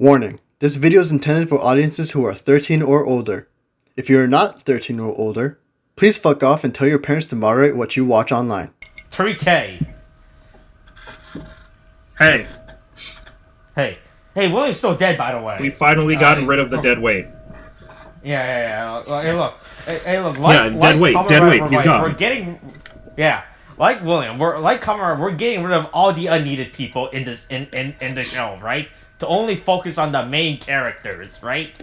Warning, this video is intended for audiences who are 13 or older. If you are not 13 or older, please fuck off and tell your parents to moderate what you watch online. Tariq. Hey. Hey, William's still dead, by the way. We finally gotten rid of the dead weight. Yeah. Hey, look. Dead weight. He's gone. We're getting, like William, we're getting rid of all the unneeded people in this in the show, right? To only focus on the main characters, right?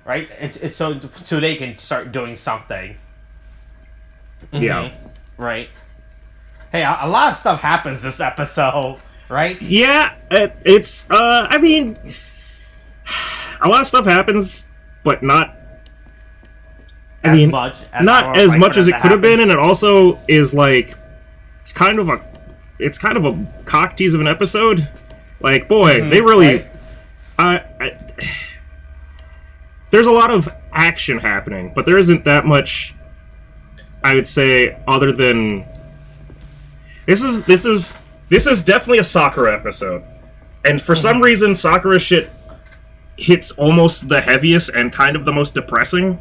Right? It's so they can start doing something. Yeah. Right. Hey, a lot of stuff happens this episode, right? Yeah, I mean, a lot of stuff happens, but not as much as it could have been, and it also is like it's kind of a cock tease of an episode. Like, boy, they really, there's a lot of action happening, but there isn't that much, I would say, other than this is definitely a Sakura episode, and for some reason Sakura shit hits almost the heaviest and kind of the most depressing.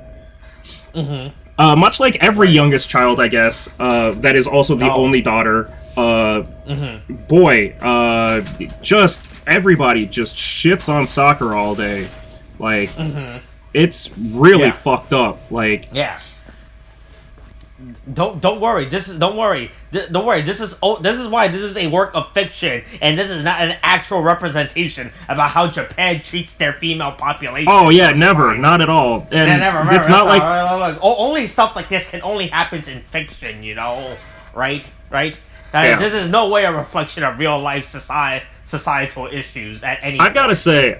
Much like every youngest child, I guess, that is also the only daughter. Boy, just everybody just shits on Sakura all day. Like, it's really fucked up. Like, Don't worry. This is why this is a work of fiction, and this is not an actual representation about how Japan treats their female population. Oh yeah, never, not at all. And it's not like only stuff like this can only happen in fiction, you know, right? This is no way a reflection of real life societal issues at any. I've got to say,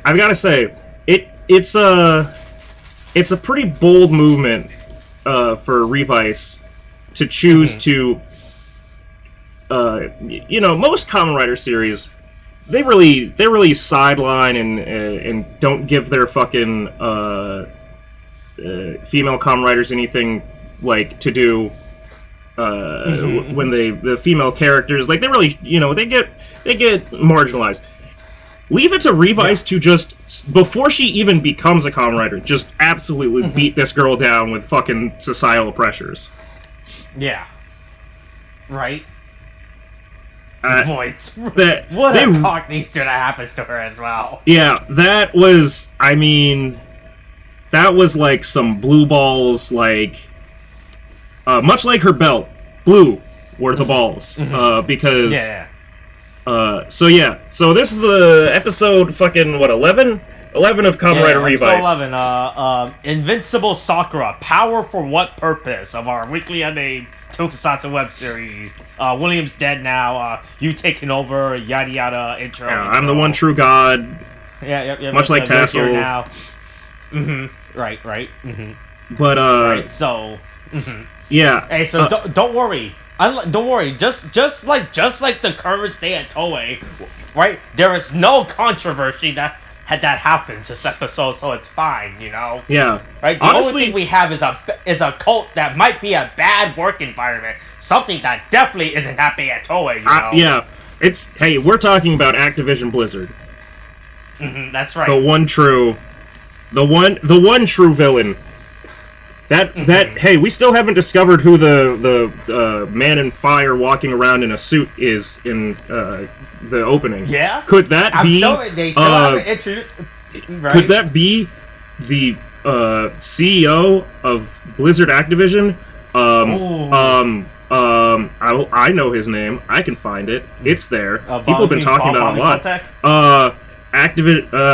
it's a pretty bold movement for Revice to choose to, most Kamen Rider series, they really sideline and don't give their fucking female Kamen Riders anything like to do. When the female characters, like, they really, they get marginalized. Leave it to Revice to just, before she even becomes a Kamen Rider, just absolutely beat this girl down with fucking societal pressures. Yeah. Right? What a cock needs to that happens to her as well. Yeah, that was like some blue balls, like, much like her belt, blue were the balls, because... So this is the episode fucking, 11? 11 of Kamen Rider Revice. 11, Invincible Sakura, Power for What Purpose, of our weekly unnamed tokusatsu web series. William's dead now, you taking over, yada yada, intro. Yeah, I'm the one true god. Yeah. Much like Tassel. Now. Right. But, Right, so... Yeah. Hey, so don't worry. Don't worry. Just like the current state at Toei, right? There is no controversy that happens this episode, so it's fine, you know. Yeah. Right. The only thing we have is a cult that might be a bad work environment, something that definitely isn't happening at Toei, you know. Yeah. Hey, we're talking about Activision Blizzard. That's right. The one true villain. Hey, we still haven't discovered who the man in fire walking around in a suit is in the opening. Yeah? Could that be... They still haven't introduced... Right? Could that be the CEO of Blizzard Activision? I know his name. I can find it. It's there. People have been talking about it a lot.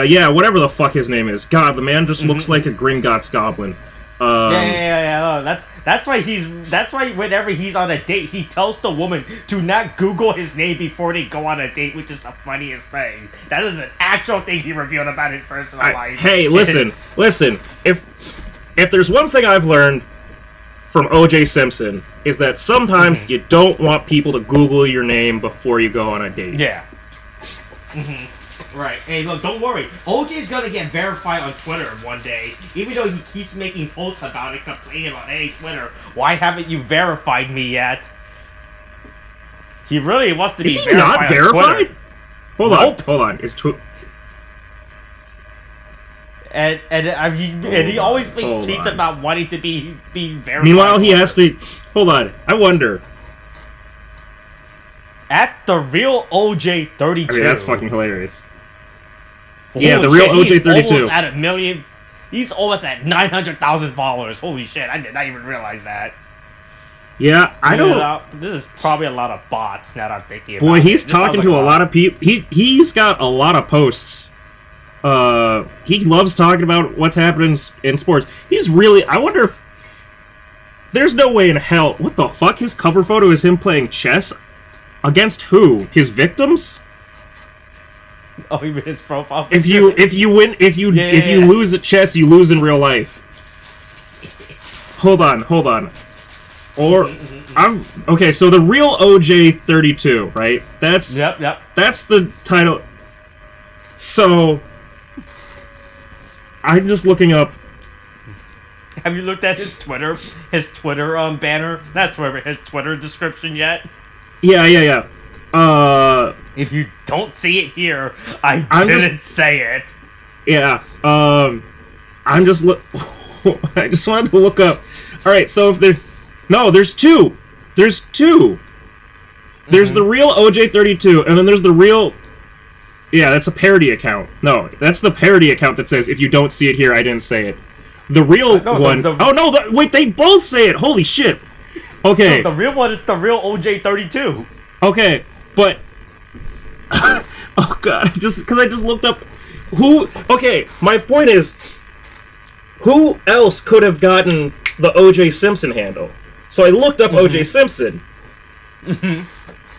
Yeah, whatever the fuck his name is. God, the man just looks like a Gringotts goblin. No, that's why whenever he's on a date, he tells the woman to not Google his name before they go on a date, which is the funniest thing. That is an actual thing he revealed about his personal life. Hey, listen. If there's one thing I've learned from O.J. Simpson, is that sometimes you don't want people to Google your name before you go on a date. Yeah. Right. Hey, look, don't worry. OJ's gonna get verified on Twitter one day, even though he keeps making posts about it, complaining about, hey, Twitter, why haven't you verified me yet? He really wants to be verified. Is he not verified? Hold on. and he always makes hold tweets on. about wanting to be very. Meanwhile, he has to. Hold on. I wonder. At the real OJ32. I mean, that's fucking hilarious. Holy Yeah, the real shit, OJ32. He's almost at 1 million. He's almost at 900,000 followers. Holy shit! I did not even realize that. Yeah, I don't. This is probably a lot of bots. Now that I'm thinking about Boy, it. he's This sounds talking like to a lot of people. He's got a lot of posts. He loves talking about what's happening in sports. He's really. I wonder if there's no way in hell. What the fuck? His cover photo is him playing chess against who? His victims? Oh, even his profile. If you lose at chess, you lose in real life. Hold on. Or I'm okay. So the real OJ32, right? That's Yep. That's the title. So I'm just looking up. Have you looked at his Twitter banner? That's his Twitter description yet? Yeah. If you don't see it here, I'm didn't say it. Yeah. I'm just I just wanted to look up. All right. So if there's two. There's two. There's the real OJ32, and then there's the real. Yeah, that's a parody account. No, that's the parody account that says, if you don't see it here, I didn't say it. The real one... Oh, no, wait, they both say it! Holy shit! Okay. No, the real one is the real OJ32. Okay, but... oh, God, because I just looked up... Who... Okay, my point is, who else could have gotten the O.J. Simpson handle? So I looked up O.J. Simpson,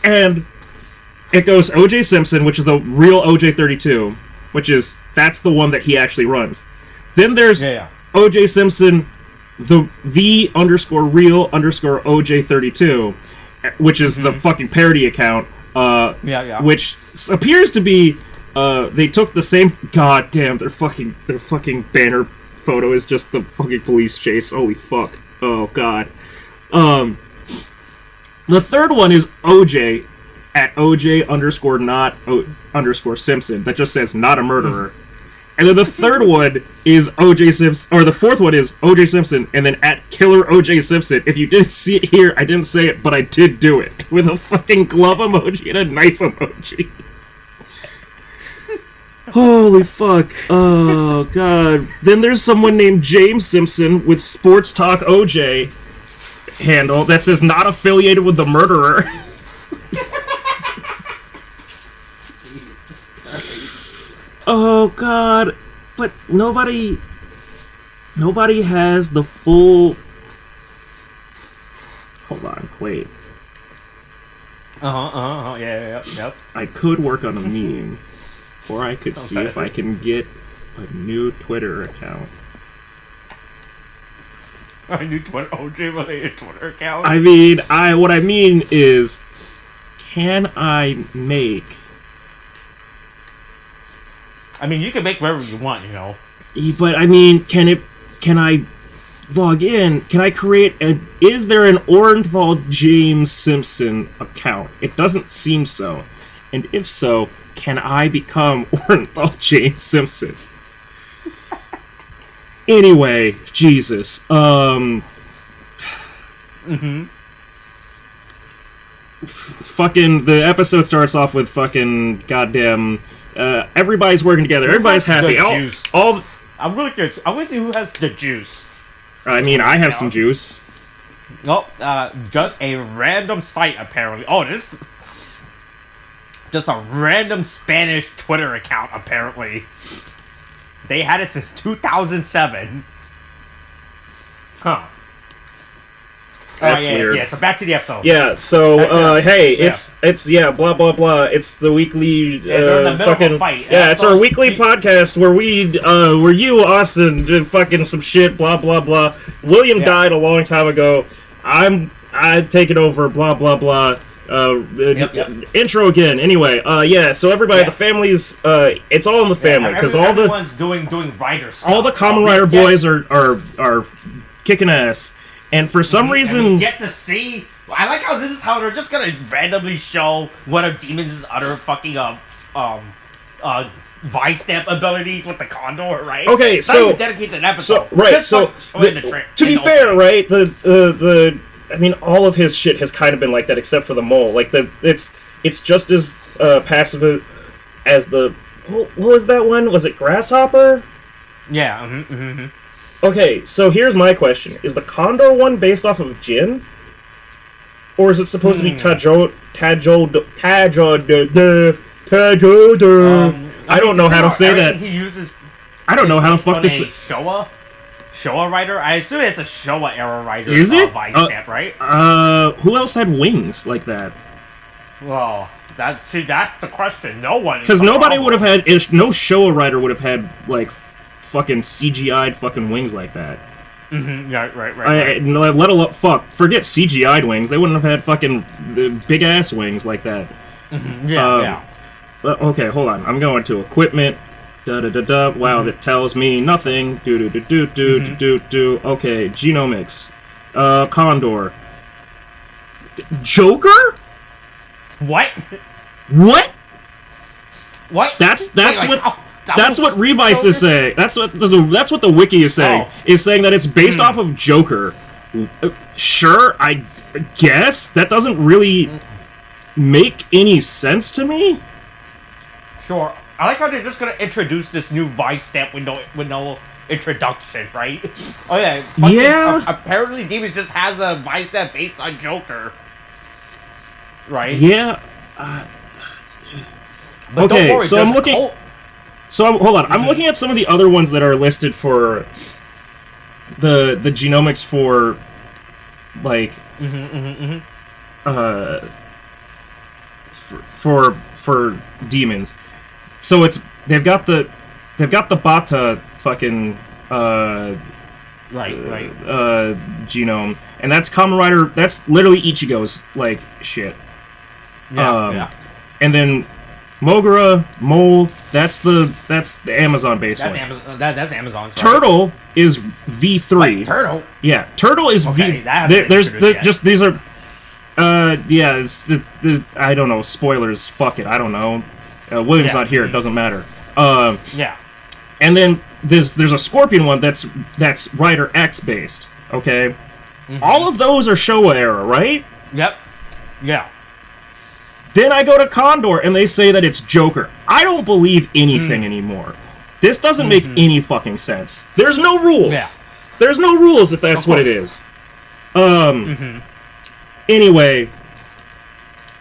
and... It goes O.J. Simpson, which is the real OJ32, that's the one that he actually runs. Then there's O.J. Simpson, the underscore real underscore OJ32, which is the fucking parody account. Which appears to be they took the same. God damn, their fucking banner photo is just the fucking police chase. Holy fuck! Oh god. The third one is OJ. At OJ underscore not underscore Simpson. That just says not a murderer. And then the third one is OJ Simpson, or the fourth one is OJ Simpson, and then at killer OJ Simpson. If you didn't see it here, I didn't say it, but I did do it. With a fucking glove emoji and a knife emoji. Holy fuck. Oh, God. Then there's someone named James Simpson with Sports Talk OJ handle that says not affiliated with the murderer. Oh god, but nobody has the full. Hold on, wait. Yep. I could work on a meme, or I could see if I can get a new Twitter account. A new OJ related Twitter account. I mean, what I mean is, can I make? I mean, you can make whatever you want, you know. But I mean, can I log in? Can I create is there an Orenthal James Simpson account? It doesn't seem so. And if so, can I become Orenthal James Simpson? Anyway, Jesus. Fucking the episode starts off with fucking goddamn everybody's working together. Everybody's happy. All I'm really curious. I want to see who has the juice. I mean, I have some juice. Oh, just a random site apparently. Oh, this just a random Spanish Twitter account apparently. They had it since 2007. Huh. That's weird. Yeah, so back to the episode. Yeah, so, hey, it's blah, blah, blah. It's the weekly, they're in the middle of a fight. Yeah, it's our weekly podcast where where you, Austin, did fucking some shit, blah, blah, blah. William died a long time ago. I'm taking over, blah, blah, blah. Intro again. Anyway, so everybody, the family's, it's all in the family, because everyone's doing writer stuff. All the Kamen Rider boys are kicking ass. And for some reason, we get to see. I like how they're just gonna randomly show one of Demon's other fucking Vice stamp abilities with the condor, right? Okay, It's not so even dedicated an episode. To be fair, right? The I mean, all of his shit has kind of been like that, except for the mole. Like it's just as passive as the what was that one? Was it Grasshopper? Yeah. Okay, so here's my question: is the condor one based off of Jin, or is it supposed to be Tajo? I don't know how to say that. He uses. I don't know how to fuck this. Showa Rider. I assume it's a Showa era Rider. Is it? Vice stamp, right? Who else had wings like that? Well, that's the question. No one. Because nobody would have had. No Showa Rider would have had like fucking CGI'd fucking wings like that. Yeah, right. Let alone forget CGI'd wings. They wouldn't have had fucking big ass wings like that. Yeah. Okay, hold on. I'm going to equipment. Wow, that tells me nothing. Okay, genomics. Condor. Joker? What? That's what Revice is saying. That's what the wiki is saying. Is saying that it's based off of Joker. Sure, I guess that doesn't really make any sense to me. Sure. I like how they're just gonna introduce this new Vice stamp with no introduction, right? Oh yeah. Yeah. Apparently, Demons just has a Vice stamp based on Joker. Right. Yeah. But okay. Don't worry, So I'm looking. Hold on. I'm looking at some of the other ones that are listed for the genomics for like for demons. So they've got the Bata fucking genome, and that's Kamen Rider. That's literally Ichigo's like shit. Yeah. And then Mogura, Mole, that's the Amazon based one. That's Amazon. Sorry. Turtle is V3. What, Turtle? Yeah, Turtle is okay, V. There's these are. I don't know. Spoilers. Fuck it. I don't know. William's not here. It doesn't matter. Yeah. And then there's a Scorpion one that's Rider X based. Okay. All of those are Showa era, right? Yep. Yeah. Then I go to Condor and they say that it's Joker. I don't believe anything anymore. This doesn't make any fucking sense. There's no rules. Yeah. There's no rules if that's what it is. Anyway,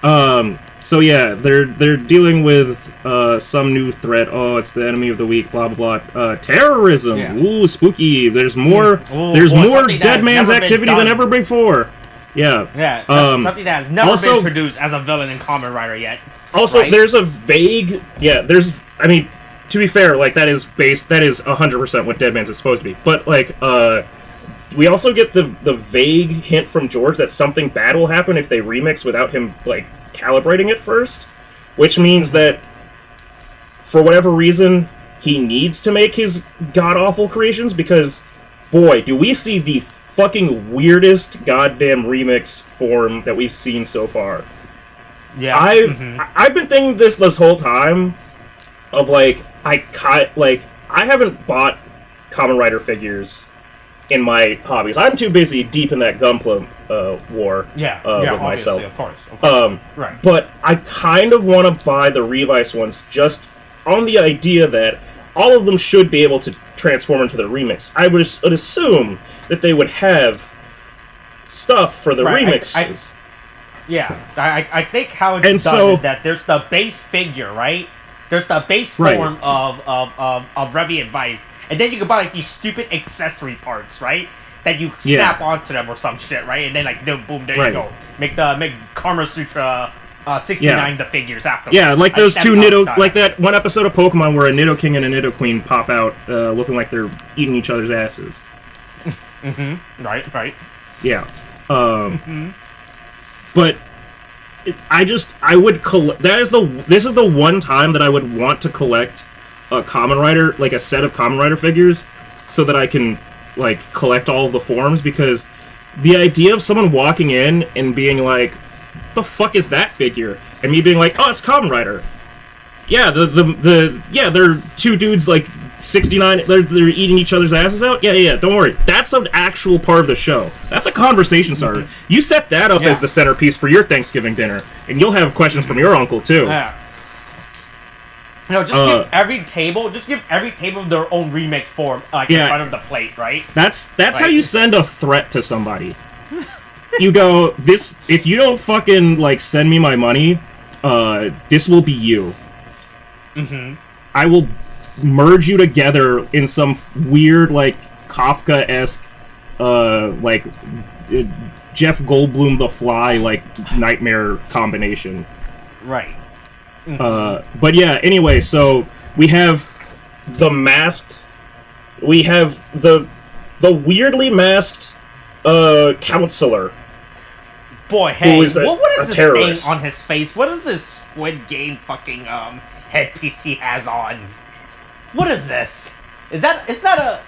so yeah, they're dealing with some new threat. Oh, it's the enemy of the week. Blah blah blah. Terrorism. Yeah. Ooh, spooky. There's more. There's more dead man's activity than ever before. Yeah. Yeah. Something that has never been introduced as a villain in Kamen Rider yet. Also, right? There's a vague. Yeah. I mean, to be fair, like that is 100% what Dead Man's is supposed to be. But like, we also get the vague hint from George that something bad will happen if they remix without him like calibrating it first, which means that for whatever reason he needs to make his god-awful creations, because boy, do we see the fucking weirdest goddamn remix form that we've seen so far. Yeah. I've been thinking this whole time of like I haven't bought Kamen Rider figures in my hobbies. I'm too busy deep in that Gunpla war with myself. Of course. Right. But I kind of want to buy the Revice ones just on the idea that all of them should be able to transform into the remix. I would assume that they would have stuff for the remixes. I think how it's done is that there's the base figure, right? There's the base form of Reviant Vice, and then you can buy like these stupid accessory parts, right? That you snap onto them or some shit, right? And then like boom, there you go. Make Karma Sutra 69 the figures after. Yeah, like those two Nido, like that one episode of Pokemon where a Nido King and a Nido Queen pop out, looking like they're eating each other's asses. Right. Yeah. But I would collect. This is the one time that I would want to collect a Kamen Rider, like a set of Kamen Rider figures, so that I can like collect all of the forms, because the idea of someone walking in and being like, "The fuck is that figure?" and me being like, "Oh, it's Kamen Rider." Yeah, they're two dudes like 69. They're eating each other's asses out. Yeah. Don't worry, that's an actual part of the show. That's a conversation starter. You set that up as the centerpiece for your Thanksgiving dinner, and you'll have questions from your uncle too. Yeah. No, just give every table their own remix form, like in front of the plate, right? That's how you send a threat to somebody. You go, this, if you don't fucking like send me my money, this will be you. Mm-hmm. I will merge you together in some weird, like, Kafka-esque, like, Jeff Goldblum the Fly, like, nightmare combination. Right. Mm-hmm. But yeah, anyway, so we have the masked... We have the weirdly masked, counselor. Boy, hey, what is this terrorist. thing on his face? What is this Squid Game fucking, headpiece he has on? What is this? Is that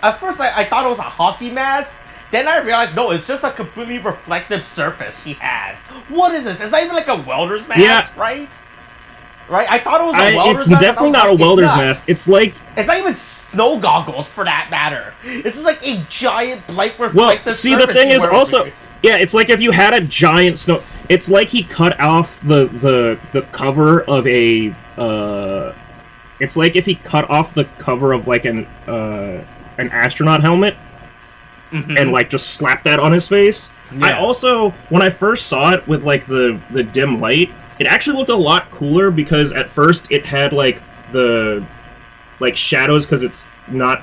at first I thought it was a hockey mask, then I realized no, it's just a completely reflective surface he has. What is this? It's not even like a welder's mask, right? Right? I thought it was a welder's mask. It's definitely not a welder's mask. It's like... It's not even snow goggles, for that matter. It's just like a giant, like, reflective surface. Well, see, the thing is also... Yeah, it's like if you had a giant snow... It's like he cut off the cover of a... It's like if he cut off the cover of, like, an astronaut helmet and, like, just slapped that on his face. Yeah. I also, when I first saw it with, like, the dim light, it actually looked a lot cooler because at first it had, like, the, like, shadows because it's not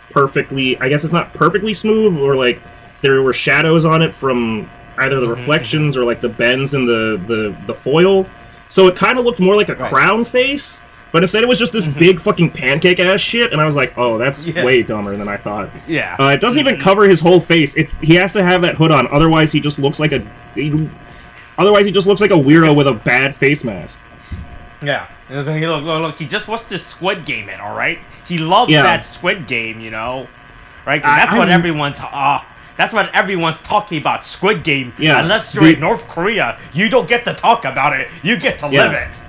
perfectly... I guess it's not perfectly smooth, or, like, there were shadows on it from either the reflections or, like, the bends in the foil. So it kind of looked more like a crown face. But instead it was just this big fucking pancake-ass shit, and I was like, oh, that's way dumber than I thought. Yeah. It doesn't even cover his whole face. He has to have that hood on, otherwise he just looks like a... Otherwise he just looks like a weirdo with a bad face mask. Yeah. Look, he just wants to Squid Game it, alright? He loves that Squid Game, you know? Right? That's what everyone's... That's what everyone's talking about, Squid Game. Yeah. Unless you're in North Korea, you don't get to talk about it. You get to live it.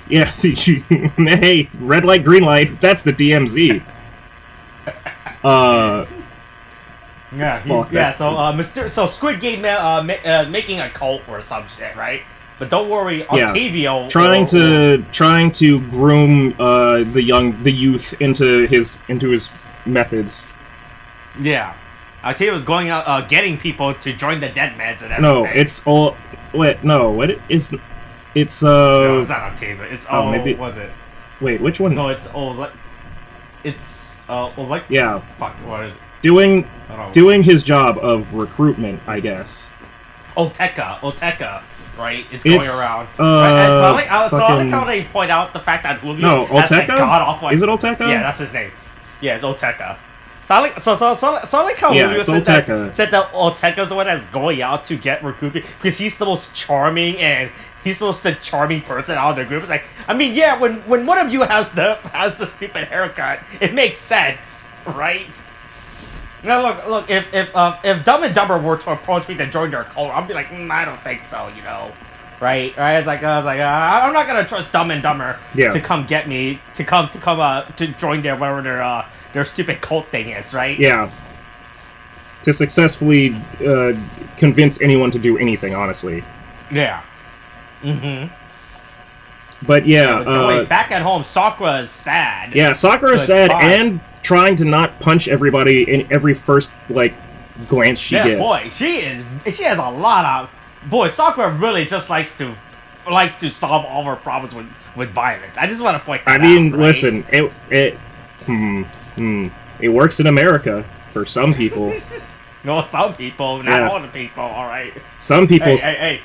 Yeah, hey, red light, green light, that's the DMZ. So Squid Game making a cult or some shit, right? But don't worry, Octavio trying to groom the youth into his methods. Yeah. Octavio's going out getting people to join the Deadmans and everything. No, it's all It's no, it's not Octavia. It's maybe was it? Wait, which one? No, it's yeah. Fuck, what is it? Doing his job of recruitment, I guess. Oteka, right? It's going around. Right? So I like how they point out the fact that Julio has that god-awful... Is it Oteka? Yeah, that's his name. Yeah, it's Oteka. So I like how Julio said that Oteka's the one that's going out to get recruited because he's the most charming and he's the most charming person out of the group. It's like, I mean, yeah, when one of you has the stupid haircut, it makes sense, right? Now look, if Dumb and Dumber were to approach me to join their cult, I'd be like, I don't think so, you know, right? I was like, I'm not gonna trust Dumb and Dumber to come get me to join their stupid cult thing is, right? Yeah. To successfully convince anyone to do anything, honestly. Yeah. Mm-hmm. But yeah, wait, back at home, Sakura is sad. Yeah, Sakura is sad and trying to not punch everybody in every first glance she gets. Boy, she has a lot of... Boy, Sakura really just likes to solve all her problems with violence. I just want to point that out. I mean, listen, it works in America for some people. No, some people, not all the people. All right. Some people. Hey.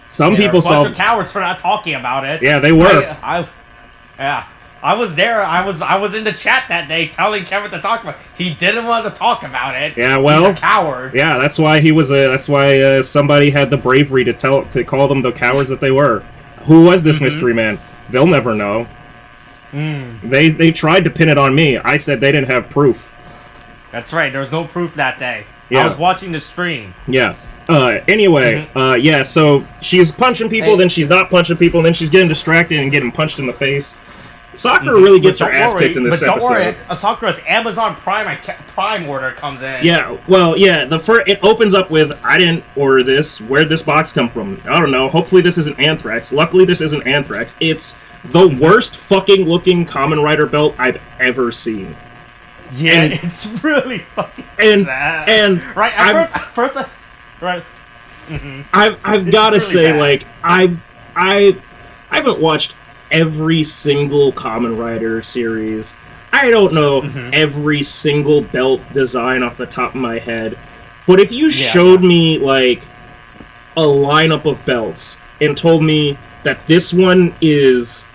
Some people saw. Bunch of cowards for not talking about it. Yeah, they were. I was there. I was in the chat that day telling Kevin to talk about it. He didn't want to talk about it. Yeah, well, he's a coward. Yeah, that's why he was. That's why somebody had the bravery to call them the cowards that they were. Who was this mystery man? They'll never know. They tried to pin it on me. I said they didn't have proof. That's right. There was no proof that day. Yeah. I was watching the stream. Yeah. Anyway, yeah, so she's punching people, then she's not punching people, and then she's getting distracted and getting punched in the face. Sakura really gets her ass kicked in this episode. But don't worry, Sakura's Amazon Prime order comes in. Yeah, well, yeah, it opens up with, I didn't order this, where'd this box come from? I don't know, hopefully this isn't Anthrax. Luckily this isn't Anthrax. It's the worst fucking looking Kamen Rider belt I've ever seen. Yeah, it's really fucking sad. And right, at first, right. I've got to say, like, I haven't watched every single Kamen Rider series. I don't know every single belt design off the top of my head. But if you showed me, like, a lineup of belts and told me that this one is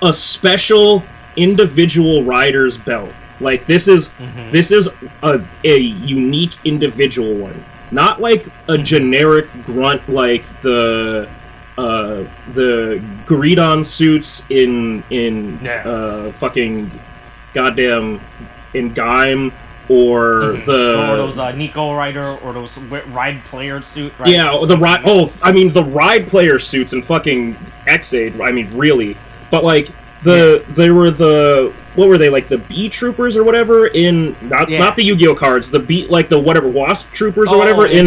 a special individual rider's belt, like, this is a unique individual one. Not like a generic grunt like the Guridon suits in fucking goddamn in Gaim or those Nico Rider or those Ride Player suit. Right? Yeah, the Ride Player suits in fucking X-Aid. I mean, really, but like they were what were they, like the B Troopers or whatever in not the Yu-Gi-Oh cards, the B, like the whatever Wasp Troopers or whatever in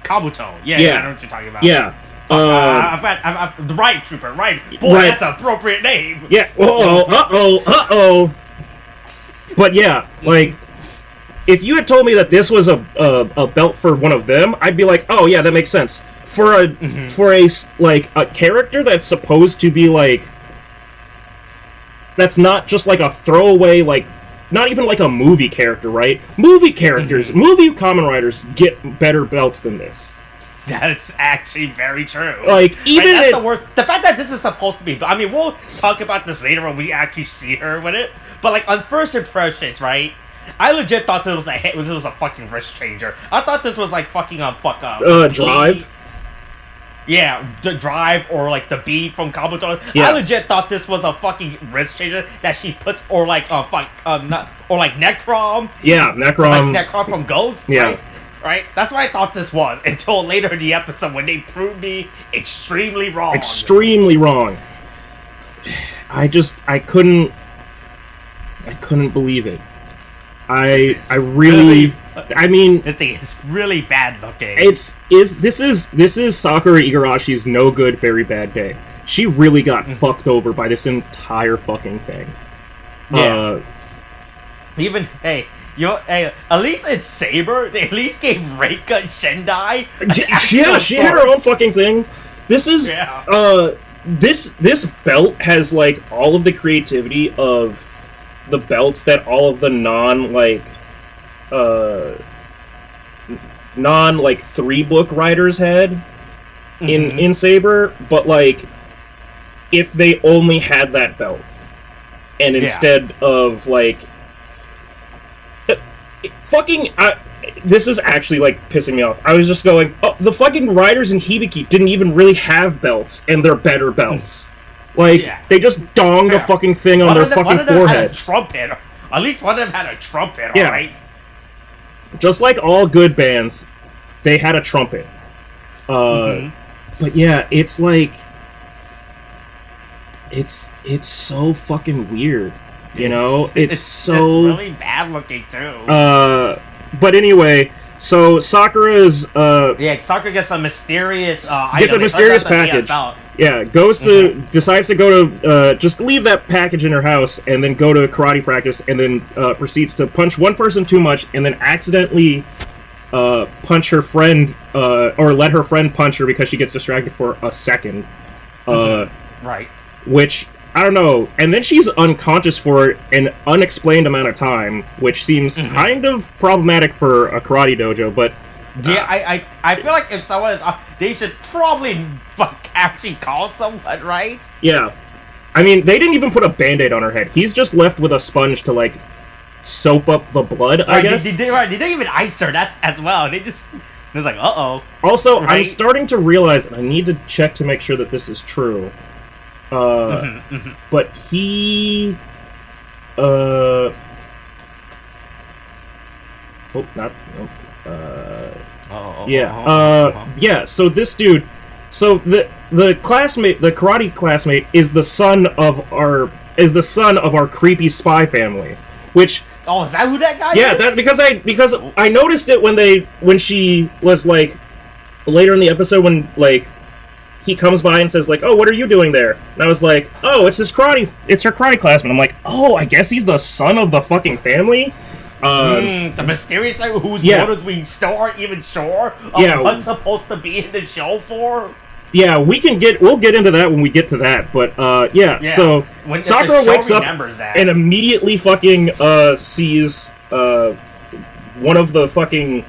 Kabuto. Yeah, I know what you're talking about. Yeah. I've the Ride Trooper, right? Boy, that's an appropriate name. Yeah. Uh-oh. But yeah, like, if you had told me that this was a belt for one of them, I'd be like, oh yeah, that makes sense. For a character that's supposed to be like, that's not just like a throwaway, like, not even like a movie character, right? Movie characters, movie Kamen Riders get better belts than this. That's actually very true. Like, even that's the worst. The fact that this is supposed to be, I mean, we'll talk about this later when we actually see her with it. But like on first impressions, right? I legit thought this was a fucking wrist changer. I thought this was like fucking Drive. Yeah, the Drive or like the B from Kabuto. Yeah. I legit thought this was a fucking wrist changer that she puts, or like Necrom. Yeah, Necrom. Like Necrom from Ghost. Yeah. Right? That's what I thought this was until later in the episode when they proved me extremely wrong. Extremely wrong. I couldn't believe it. I mean, this thing is really bad looking. This is Sakura Igarashi's no good, very bad day. She really got fucked over by this entire fucking thing. Yeah. At least it's Saber. They at least gave Reika Shendai. Yeah, she had her own fucking thing. This is this belt has like all of the creativity of the belts that all of the non 3-book writers had in Saber, but like if they only had that belt and instead of like this is actually like pissing me off. I was just going, oh, the fucking writers in Hibiki didn't even really have belts, and they're better belts. Like, they just donged a fucking thing on their fucking forehead. Trumpet. At least one of them had a trumpet, yeah. Alright? Just like all good bands, they had a trumpet. But yeah, it's like... It's so fucking weird. You know? It's really bad looking, too. But anyway... So Sakura's Sakura gets a mysterious item. Gets a mysterious package. Yeah, goes to decides to go to just leave that package in her house and then go to karate practice and then proceeds to punch one person too much and then accidentally punch her friend or let her friend punch her because she gets distracted for a second. Right. Which I don't know, and then she's unconscious for an unexplained amount of time, which seems kind of problematic for a karate dojo, but... I feel like if someone is... they should probably actually call someone, right? Yeah. I mean, they didn't even put a Band-Aid on her head. He's just left with a sponge to, like, soap up the blood, I guess? They didn't even ice her, that's as well. They just... It was like, uh-oh. Also, right? I'm starting to realize, and I need to check to make sure that this is true... But Oh, not. Yeah. So this dude. So the classmate, the karate classmate, is the son of our creepy spy family, which. Oh, is that who that guy yeah, is? that because I noticed it when she was like later in the episode when like he comes by and says like, "Oh, what are you doing there?" And I was like, "Oh, it's her karate classmate." I'm like, "Oh, I guess he's the son of the fucking family." The mysterious guy whose motives we still aren't even sure of what's supposed to be in the show for. Yeah, we'll get into that when we get to that, but so when Sakura wakes up and immediately fucking sees one of the fucking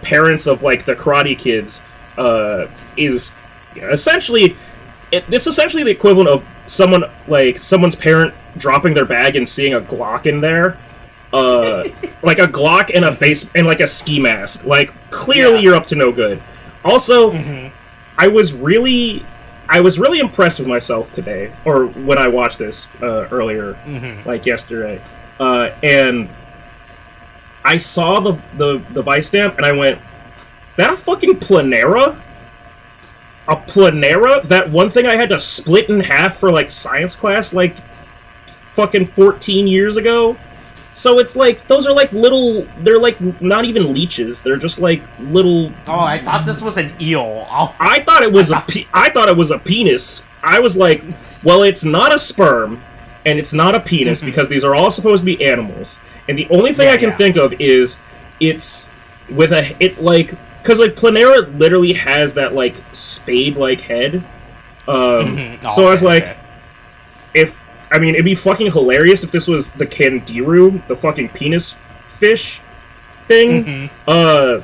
parents of like the karate kids is essentially it's essentially the equivalent of someone's parent dropping their bag and seeing a Glock in there. Like a Glock and a face and like a ski mask. Like clearly you're up to no good. Also, I was really impressed with myself today, or when I watched this earlier, like yesterday, and I saw the Vice stamp, and I went, "Is that a fucking Planera? A Planera? That one thing I had to split in half for like science class, like fucking 14 years ago." So it's like those are like little. They're like not even leeches. They're just like little. Oh, I thought this was an eel. I thought it was I thought it was a penis. I was like, well, it's not a sperm, and it's not a penis because these are all supposed to be animals. And the only thing I can think of is it's with because like Planera literally has that like spade like head. So I was like, it'd be fucking hilarious if this was the Candiru, the fucking penis fish thing. But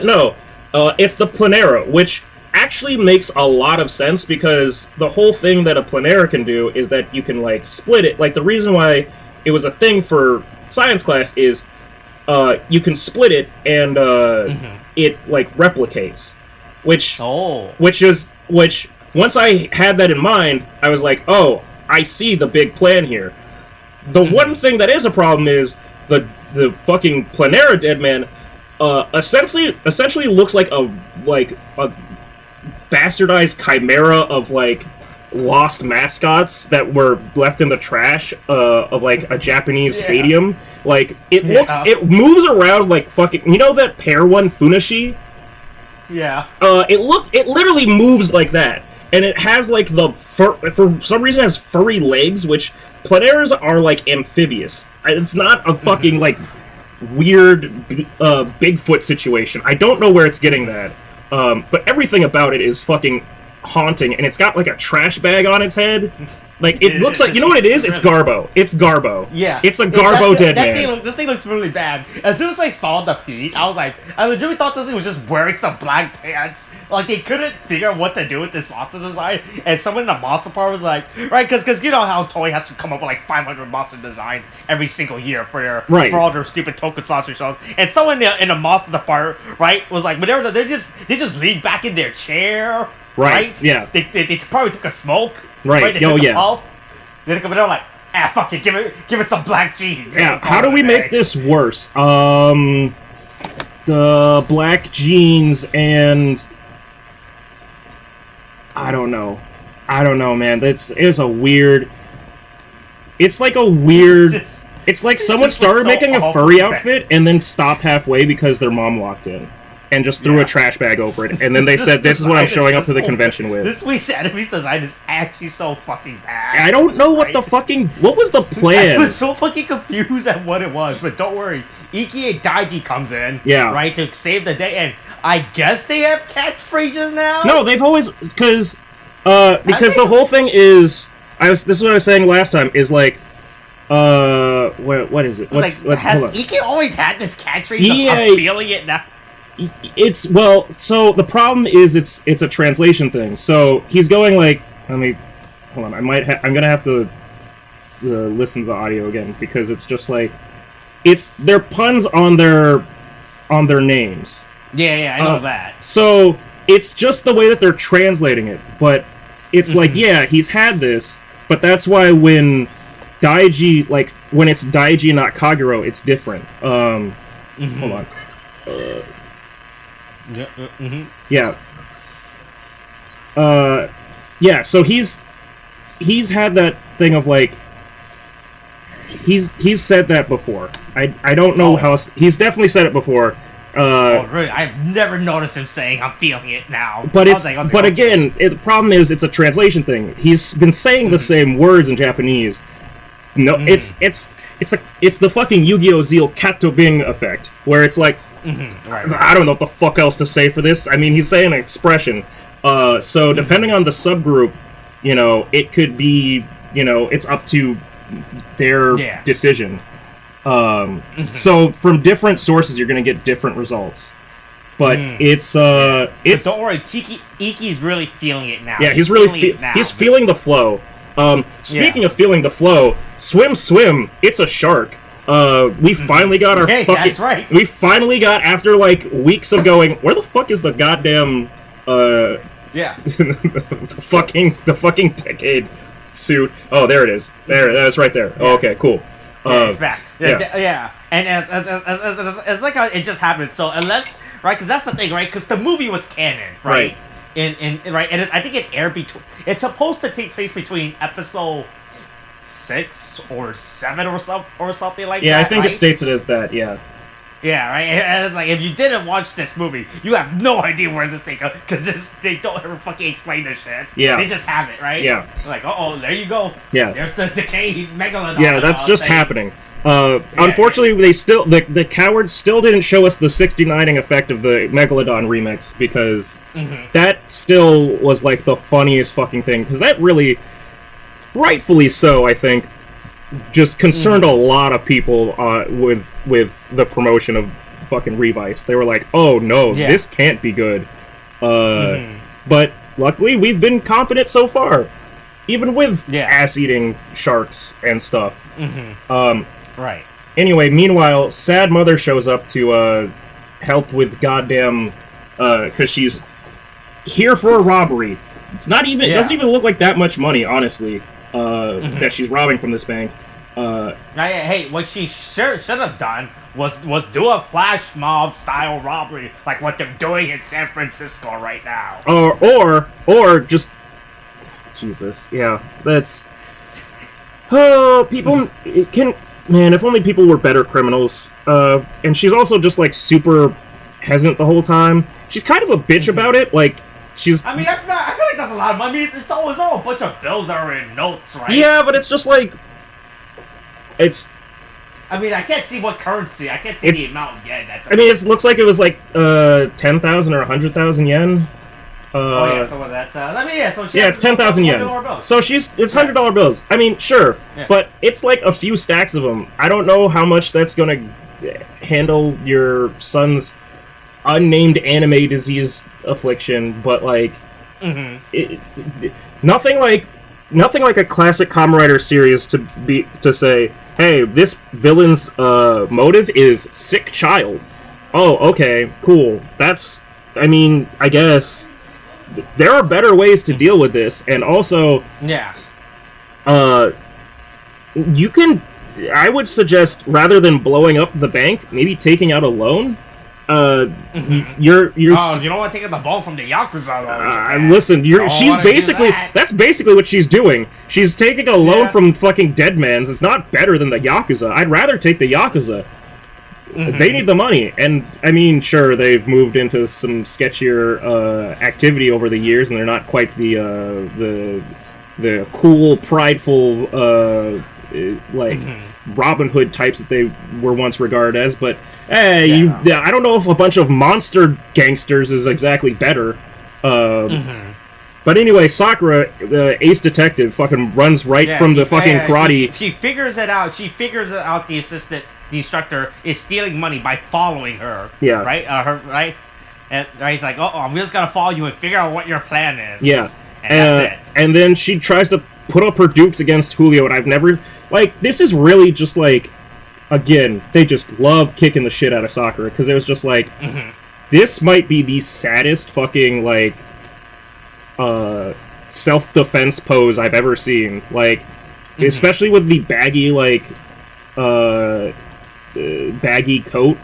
no, it's the Planera, which actually makes a lot of sense because the whole thing that a Planera can do is that you can, like, split it. Like, the reason why it was a thing for science class is you can split it and it, like, replicates. Which, once I had that in mind, I was like, oh, I see the big plan here. The one thing that is a problem is the fucking Planera dead man essentially looks like a bastardized chimera of like lost mascots that were left in the trash of like a Japanese stadium. Like it moves around like fucking, you know that pear one Funashi? Yeah. It literally moves like that. And it has, like, for some reason, it has furry legs, which Planeras are, like, amphibious. It's not a fucking, like, weird Bigfoot situation. I don't know where it's getting that. But everything about it is fucking haunting, and it's got, like, a trash bag on its head. Like, it looks like, you know what it is? It's Garbo. It's Garbo. Yeah. It's a Garbo dead man. This thing looks really bad. As soon as I saw the feet, I was like, I legitimately thought this thing was just wearing some black pants. Like, they couldn't figure out what to do with this monster design. And someone in the monster part was like, right, because you know how Toei has to come up with like 500 monster designs every single year for all their stupid tokusatsu shows. And someone in the monster department, right, was like, whatever, they just leaned back in their chair. Right? Yeah. They probably took a smoke. Right. They took a puff. They're like, fuck it, give it some black jeans. Yeah. How do we make this worse? The black jeans and I don't know, man. It's a weird. It's like a weird. It's like someone started making a furry outfit and then stopped halfway because their mom walked in. And just threw a trash bag over it, and then they said, "This is what I'm showing up to the convention with." This week's enemy's design is actually so fucking bad. I don't know what what was the plan? I was so fucking confused at what it was, but don't worry. Ikie Daiji comes in, right, to save the day, and I guess they have catchphrases now. No, they've always because the whole thing is this is what I was saying last time is like. What is it? Has Ikie always had this catchphrase? I'm feeling it now. So the problem is it's a translation thing. So he's going like, hold on, I'm gonna have to listen to the audio again because it's just like, they're puns on their names. Yeah, I know that. So it's just the way that they're translating it, but it's like, he's had this, but that's why when Daiji, like when it's Daiji not Kagero, it's different. Hold on. Yeah. Yeah. Yeah. So he's had that thing of like. He's said that before. I don't know how else, he's definitely said it before. Really? I've never noticed him saying I'm feeling it now. But again, the problem is it's a translation thing. He's been saying the same words in Japanese. No, it's the fucking Yu-Gi-Oh! Zeal Katobing effect, where it's like, right. I don't know what the fuck else to say for this. I mean, he's saying an expression. So depending on the subgroup, it could be, it's up to their decision. So from different sources, you're going to get different results. But it's But don't worry, Iki's really feeling it now. Yeah, he's really he's feeling the flow. Speaking of feeling the flow, swim, it's a shark. We finally got our that's right. We finally got, after like weeks of going, where the fuck is the goddamn the fucking decade suit? Oh, there it is. That's right there. Oh, okay, cool. It's back. Yeah. And as like it just happened. So unless, right, because that's the thing, right? Because the movie was canon, right? Right, and I think it aired between. It's supposed to take place between episode 6 or 7 or something like that. Yeah, I think right? it states it as that. Yeah. Yeah, right. And it's like, if you didn't watch this movie, you have no idea where this thing goes, because they don't ever fucking explain this shit. Yeah. They just have it, right? Yeah. Like, there you go. Yeah. There's the decayed megalodon. Yeah, that's just happening. Unfortunately, they still the cowards still didn't show us the 69ing effect of the Megalodon remix, because that still was like the funniest fucking thing, because that really, rightfully so, I think, just concerned a lot of people with the promotion of fucking Revice. They were like, oh no, this can't be good. But luckily we've been competent so far, even with ass-eating sharks and stuff. Right. Anyway, meanwhile, sad mother shows up to help with goddamn, because she's here for a robbery. It's not even, it doesn't even look like that much money, honestly, that she's robbing from this bank. Hey, what she should have done was do a flash mob style robbery, like what they're doing in San Francisco right now. Or just, Jesus, that's, people can. Man, if only people were better criminals. And she's also just, like, super hesitant the whole time. She's kind of a bitch about it, like, she's... I mean, I feel like that's a lot of money. It's all a bunch of bills that are in notes, right? Yeah, but it's just, like... It's... I mean, I can't see what currency. I can't see the amount in yen. I mean, it looks like it was, like, 10,000 or 100,000 yen. So was that? So it's 10,000 yen. So it's $100 bills. I mean, sure, but it's like a few stacks of them. I don't know how much that's gonna handle your son's unnamed anime disease affliction, but like, nothing like a classic Kamen Rider series to say, hey, this villain's motive is sick child. Oh, okay, cool. That's, I mean, I guess. There are better ways to deal with this, and also, you can, I would suggest, rather than blowing up the bank, maybe taking out a loan. You're you don't want to take the ball from the YAKUZA, though. Listen, she's basically, that's basically what she's doing. She's taking a loan from fucking dead man's. It's not better than the YAKUZA. I'd rather take the YAKUZA. They need the money, and I mean, sure, they've moved into some sketchier activity over the years, and they're not quite the cool, prideful, like Robin Hood types that they were once regarded as. But hey, I don't know if a bunch of monster gangsters is exactly better. But anyway, Sakura, the ace detective, fucking runs right from the fucking karate. She figures it out. She figures it out. The instructor is stealing money by following her. Yeah. Right? And he's like, I'm just gonna follow you and figure out what your plan is. Yeah. And that's it. And then she tries to put up her dukes against Julio, and I've never... Like, this is really just like... Again, they just love kicking the shit out of Sakura, because it was just like... This might be the saddest fucking, like... self-defense pose I've ever seen. Like, especially with the baggy, like... baggy coat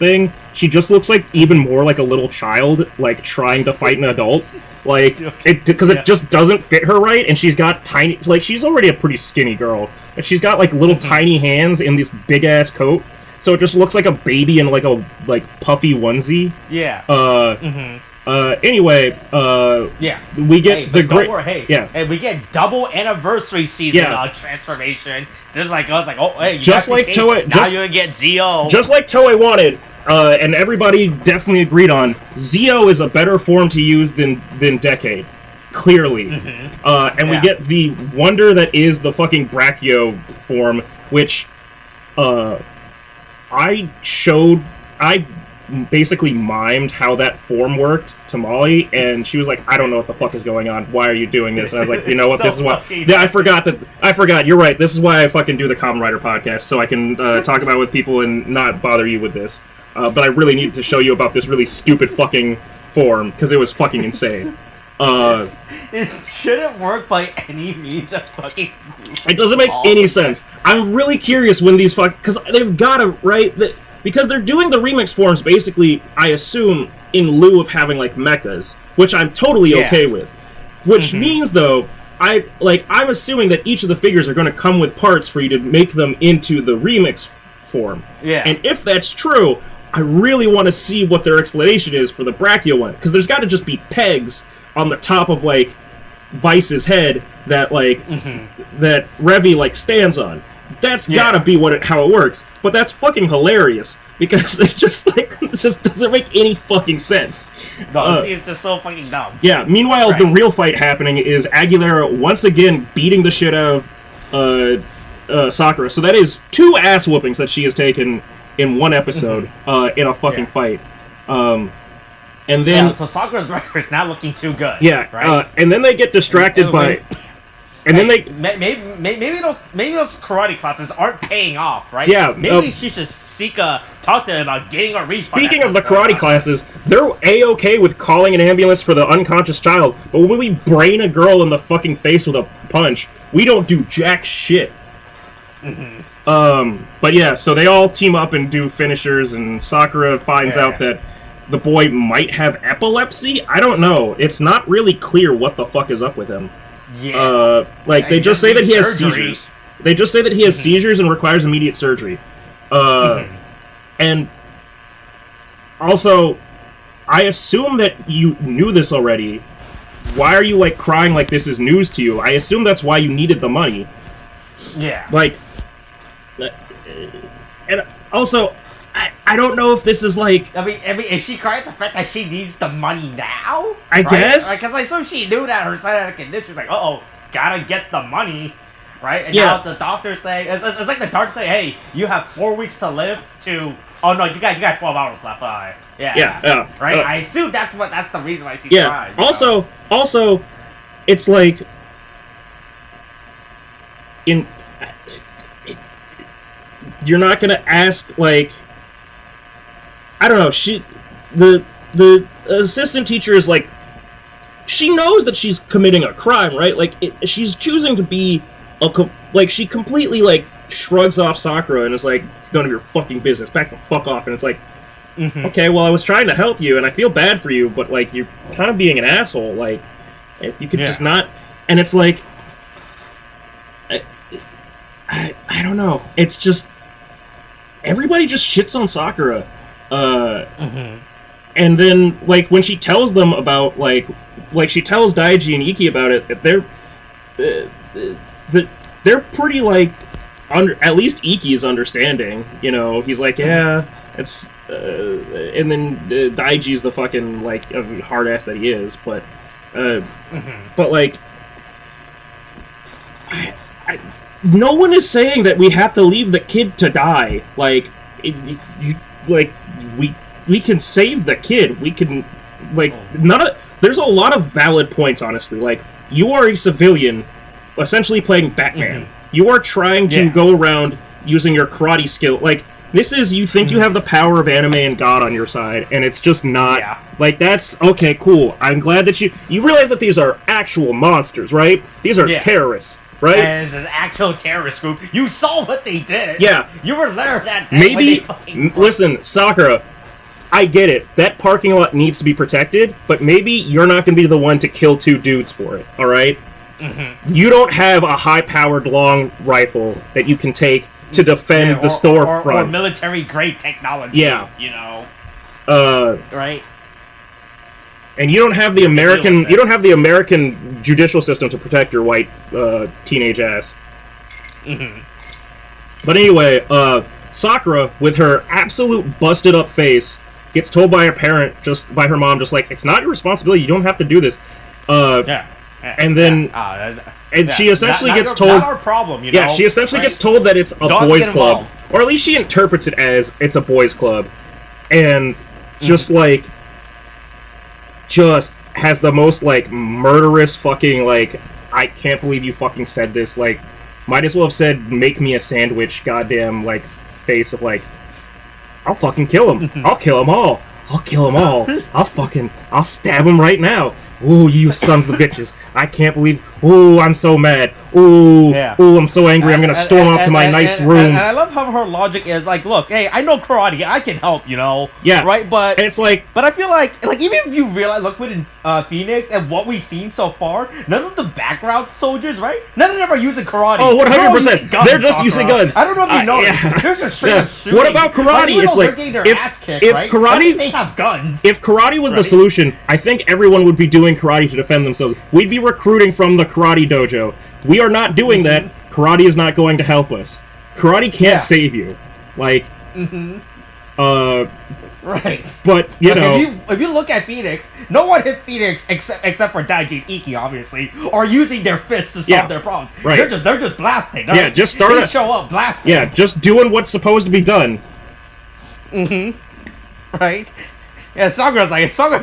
thing, she just looks like even more like a little child, like trying to fight an adult. Like, because it just doesn't fit her right, and she's got tiny, like, she's already a pretty skinny girl, and she's got, like, little tiny hands in this big-ass coat, so it just looks like a baby in, like, a, like, puffy onesie. Yeah. Anyway, we get the great... And we get double anniversary season transformation. Just like, I was like, oh, hey, you just like Toei... Now you're gonna get Zi-O. Just like Toei wanted... and everybody definitely agreed on, Zi-O is a better form to use than Decade. Clearly. And we get the wonder that is the fucking Brachio form, which, I basically mimed how that form worked to Molly, and she was like, I don't know what the fuck is going on. Why are you doing this? And I was like, you know what, this is why... Yeah, I forgot, you're right, this is why I fucking do the Kamen Rider podcast, so I can talk about it with people and not bother you with this. But I really needed to show you about this really stupid fucking form, because it was fucking insane. It shouldn't work by any means of fucking... It doesn't make any sense. I'm really curious when these because they've gotta, right? Because they're doing the remix forms basically, I assume, in lieu of having, like, mechas, which I'm totally okay with. Which means, though, I'm assuming that each of the figures are going to come with parts for you to make them into the remix form. Yeah. And if that's true, I really want to see what their explanation is for the Brachio one, because there's got to just be pegs on the top of, like, Vice's head that, like, that Revy, like, stands on. That's gotta be how it works. But that's fucking hilarious, because it's just, like, it just doesn't make any fucking sense. No, it's just so fucking dumb. Yeah, meanwhile, the real fight happening is Aguilera once again beating the shit out of Sakura. So that is 2 ass whoopings that she has taken in one episode in a fucking fight. And then so Sakura's record is not looking too good. Yeah, right? And then they get distracted by, and then they maybe those karate classes aren't paying off, right? Yeah, maybe she should talk to him about getting a refund. Speaking of the karate classes, they're a-okay with calling an ambulance for the unconscious child, but when we brain a girl in the fucking face with a punch, we don't do jack shit. But yeah, so they all team up and do finishers, and Sakura finds out that the boy might have epilepsy? I don't know. It's not really clear what the fuck is up with him. Yeah. They just say that he has seizures. They just say that he has seizures and requires immediate surgery. And also, I assume that you knew this already. Why are you, like, crying like this is news to you? I assume that's why you needed the money. Yeah. Like, and also, I don't know if this is like... I mean, is she crying at the fact that she needs the money now? I guess? Because I assume she knew that her son had a condition. Like, gotta get the money, right? And now the doctor's saying... It's like the doctor saying, hey, you have 4 weeks to live to... Oh, no, you got 12 hours left. Yeah. Right? I assume that's the reason why she's crying. Also, it's like... You're not gonna ask, like... I don't know, the assistant teacher is like, she knows that she's committing a crime, right? Like, she's choosing to be, she completely, like, shrugs off Sakura and is like, it's none of your fucking business, back the fuck off, and it's like, okay, well, I was trying to help you, and I feel bad for you, but, like, you're kind of being an asshole, like, if you could just not, and it's like, I don't know, it's just, everybody just shits on Sakura. And then, like, when she tells them about, like she tells Daiji and Iki about it, they're pretty, like, at least Iki is understanding, you know, he's like, yeah, it's, and then Daiji's the fucking, like, hard ass that he is, but, like, no one is saying that we have to leave the kid to die, like, we can save the kid. We can, like, there's a lot of valid points, honestly. Like, you are a civilian, essentially playing Batman. You are trying to go around using your karate skill. Like, this is, you think you have the power of anime and God on your side, and it's just not. Like, that's, okay, cool. I'm glad that you realize that these are actual monsters, right? These are terrorists. Right? As an actual terrorist group. You saw what they did. Yeah. You were there that day. Maybe, listen, Sakura, I get it. That parking lot needs to be protected, but maybe you're not going to be the one to kill 2 dudes for it, alright? Mm-hmm. You don't have a high-powered long rifle that you can take to defend the storefront. Or military-grade technology, you know? Right? And you don't have the American judicial system to protect your white teenage ass. Mm-hmm. But anyway, Sakura, with her absolute busted up face, gets told by her mom, it's not your responsibility, you don't have to do this. And then, she essentially gets told, not our problem, you know? Yeah, she essentially gets told that it's a boys' club, or at least she interprets it as it's a boys' club, and just has the most murderous fucking I can't believe you fucking said this, might as well have said make me a sandwich goddamn face of I'll fucking kill him. I'll kill them all. I'll stab him right now. Ooh, you sons of bitches. I can't believe... Ooh, I'm so mad. Ooh, I'm so angry. I'm going to storm off to my nice room. And I love how her logic is look, hey, I know karate. I can help, you know? Yeah. Right? But... And it's But I feel like even if you realize, look, within Phoenix and what we've seen so far, none of the background soldiers, right? None of them are using karate. Oh, 100%. They're just using guns. I don't know if you know this. They're just straight up shooting. What about karate? It's if karate... They have guns. If karate was the solution, I think everyone would be doing karate to defend themselves. We'd be recruiting from the karate dojo. We are not doing that. Karate is not going to help us. Karate can't save you. Right. But, you know... If you look at Phoenix, no one in Phoenix, except for Daiji and Iki, obviously, are using their fists to solve their problems. Right. They're just blasting. Just start They show up blasting. Yeah, just doing what's supposed to be done. Right? Yeah, Sakura